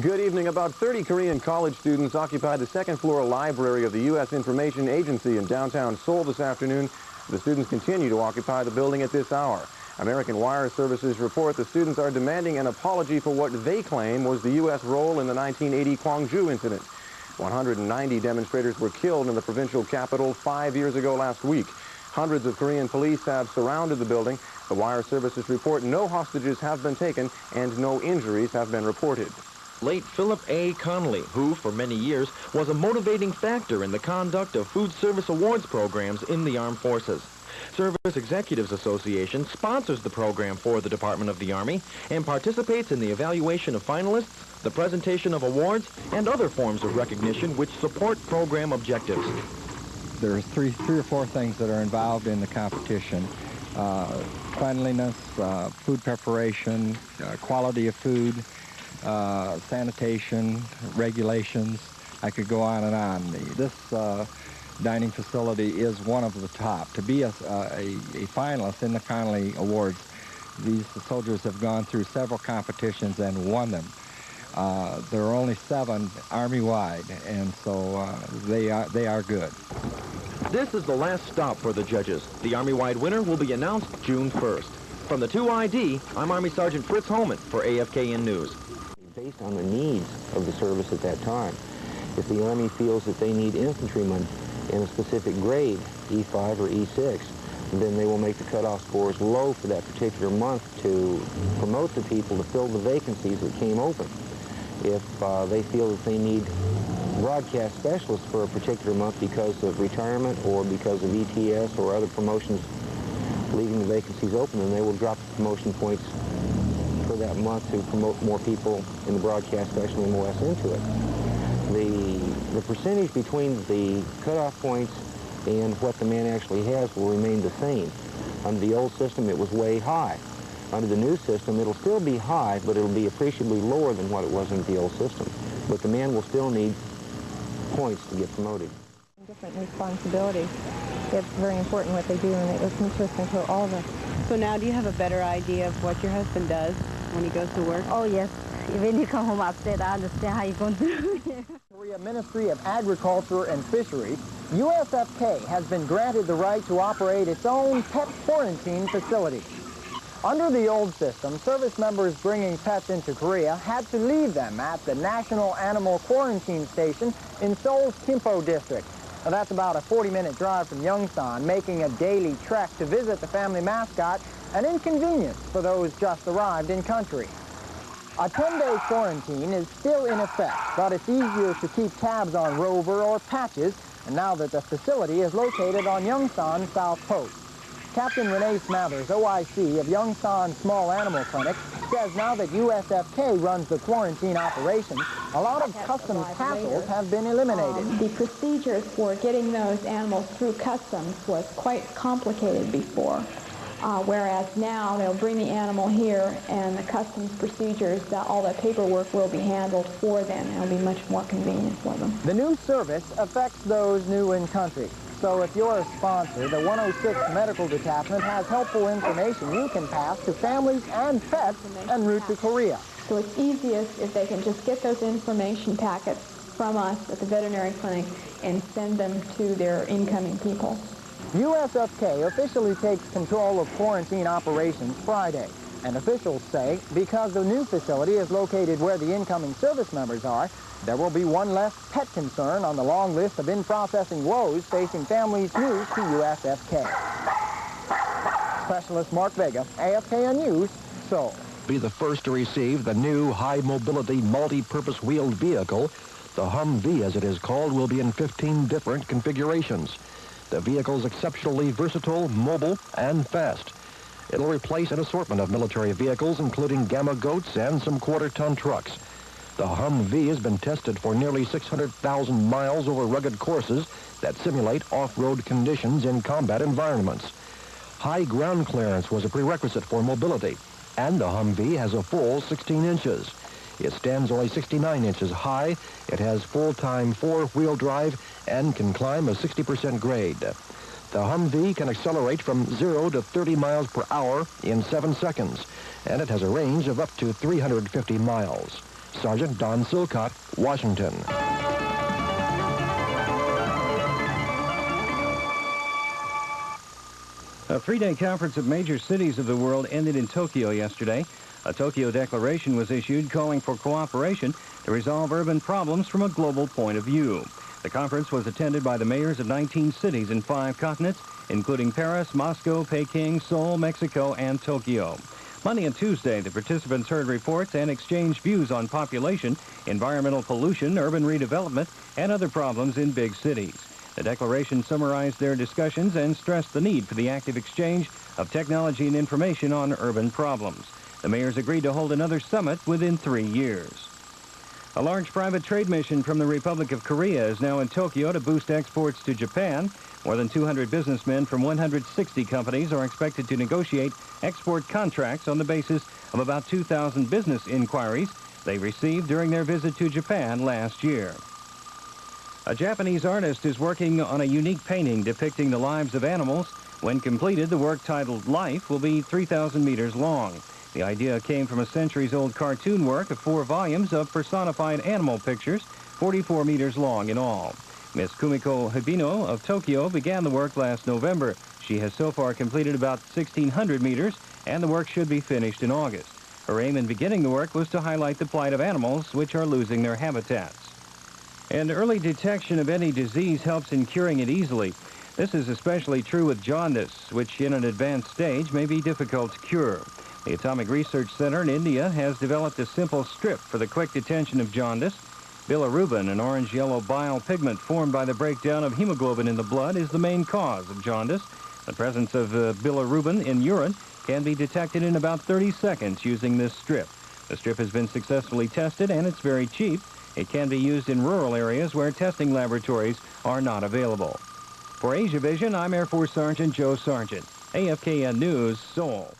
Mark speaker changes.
Speaker 1: Good evening. About 30 Korean college students occupied the second-floor library of the U.S. Information Agency in downtown Seoul this afternoon. The students continue to occupy the building at this hour. American Wire Services report the students are demanding an apology for what they claim was the U.S. role in the 1980 Gwangju incident. 190 demonstrators were killed in the provincial capital 5 years ago last week. Hundreds of Korean police have surrounded the building. The Wire Services report no hostages have been taken and no injuries have been reported.
Speaker 2: Late Philip A. Connolly, who for many years was a motivating factor in the conduct of food service awards programs in the armed forces. Service Executives Association sponsors the program for the Department of the Army and participates in the evaluation of finalists, the presentation of awards, and other forms of recognition which support program objectives.
Speaker 3: There's three or four things that are involved in the competition. Cleanliness, food preparation, quality of food, sanitation, regulations. I could go on and on. This dining facility is one of the top. To be a finalist in the Connolly Awards, these soldiers have gone through several competitions and won them. There are only 7 Army-wide, and so they are good.
Speaker 2: This is the last stop for the judges. The Army-wide winner will be announced June 1st. From the 2ID, I'm Army Sergeant Fritz Holman for AFKN News.
Speaker 4: Based on the needs of the service at that time, if the Army feels that they need infantrymen in a specific grade, E5 or E6, then they will make the cutoff scores low for that particular month to promote the people to fill the vacancies that came open. If they feel that they need broadcast specialists for a particular month because of retirement or because of ETS or other promotions leaving the vacancies open, then they will drop the promotion points for that month to promote more people in the broadcast specialty and MOS into it. The percentage between the cutoff points and what the man actually has will remain the same. Under the old system, it was way high. Under the new system, it'll still be high, but it'll be appreciably lower than what it was under the old system. But the man will still need points to get promoted.
Speaker 5: Different responsibilities. It's very important what they do, and it's interesting to all of us.
Speaker 6: So now, do you have a better idea of what your husband does when he goes to work?
Speaker 5: Oh, yes. When you come home upset, I understand how you're going through.
Speaker 7: Korea Ministry of Agriculture and Fisheries, USFK has been granted the right to operate its own pet quarantine facility. Under the old system, service members bringing pets into Korea had to leave them at the National Animal Quarantine Station in Seoul's Kimpo district. Now, that's about a 40-minute drive from Yongsan, making a daily trek to visit the family mascot an inconvenience for those just arrived in country. A 10-day quarantine is still in effect, but it's easier to keep tabs on Rover or Patches, and now that the facility is located on Yongsan South Post. Captain Renee Smathers, OIC of Yongsan Small Animal Clinic, says now that USFK runs the quarantine operations, a lot of customs hassles have been eliminated.
Speaker 8: The procedures for getting those animals through customs was quite complicated before, whereas now they'll bring the animal here and the customs procedures, all the paperwork will be handled for them, and it'll be much more convenient for them.
Speaker 7: The new service affects those new in country. So if you're a sponsor, the 106 Medical Detachment has helpful information you can pass to families and pets en route to Korea.
Speaker 8: So it's easiest if they can just get those information packets from us at the veterinary clinic and send them to their incoming people.
Speaker 7: USFK officially takes control of quarantine operations Friday. And officials say because the new facility is located where the incoming service members are, there will be one less pet concern on the long list of in-processing woes facing families new to USFK. Specialist Mark Vega, AFKN News, Seoul.
Speaker 9: Be the first to receive the new high-mobility multi-purpose wheeled vehicle. The Humvee, as it is called, will be in 15 different configurations. The vehicle is exceptionally versatile, mobile, and fast. It'll replace an assortment of military vehicles, including Gamma Goats and some quarter-ton trucks. The Humvee has been tested for nearly 600,000 miles over rugged courses that simulate off-road conditions in combat environments. High ground clearance was a prerequisite for mobility, and the Humvee has a full 16 inches. It stands only 69 inches high. It has full-time 4-wheel drive and can climb a 60% grade. The Humvee can accelerate from 0 to 30 miles per hour in 7 seconds, and it has a range of up to 350 miles. Sergeant Don Silcott, Washington.
Speaker 10: A three-day conference of major cities of the world ended in Tokyo yesterday. A Tokyo declaration was issued calling for cooperation to resolve urban problems from a global point of view. The conference was attended by the mayors of 19 cities in 5 continents, including Paris, Moscow, Peking, Seoul, Mexico, and Tokyo. Monday and Tuesday, the participants heard reports and exchanged views on population, environmental pollution, urban redevelopment, and other problems in big cities. The declaration summarized their discussions and stressed the need for the active exchange of technology and information on urban problems. The mayors agreed to hold another summit within 3 years. A large private trade mission from the Republic of Korea is now in Tokyo to boost exports to Japan. More than 200 businessmen from 160 companies are expected to negotiate export contracts on the basis of about 2,000 business inquiries they received during their visit to Japan last year. A Japanese artist is working on a unique painting depicting the lives of animals. When completed, the work, titled Life, will be 3,000 meters long. The idea came from a centuries-old cartoon work of 4 volumes of personified animal pictures, 44 meters long in all. Miss Kumiko Hibino of Tokyo began the work last November. She has so far completed about 1,600 meters, and the work should be finished in August. Her aim in beginning the work was to highlight the plight of animals which are losing their habitats. And early detection of any disease helps in curing it easily. This is especially true with jaundice, which in an advanced stage may be difficult to cure. The Atomic Research Center in India has developed a simple strip for the quick detection of jaundice. Bilirubin, an orange-yellow bile pigment formed by the breakdown of hemoglobin in the blood, is the main cause of jaundice. The presence of bilirubin in urine can be detected in about 30 seconds using this strip. The strip has been successfully tested, and it's very cheap. It can be used in rural areas where testing laboratories are not available. For Asia Vision, I'm Air Force Sergeant Joe Sargent. AFKN News, Seoul.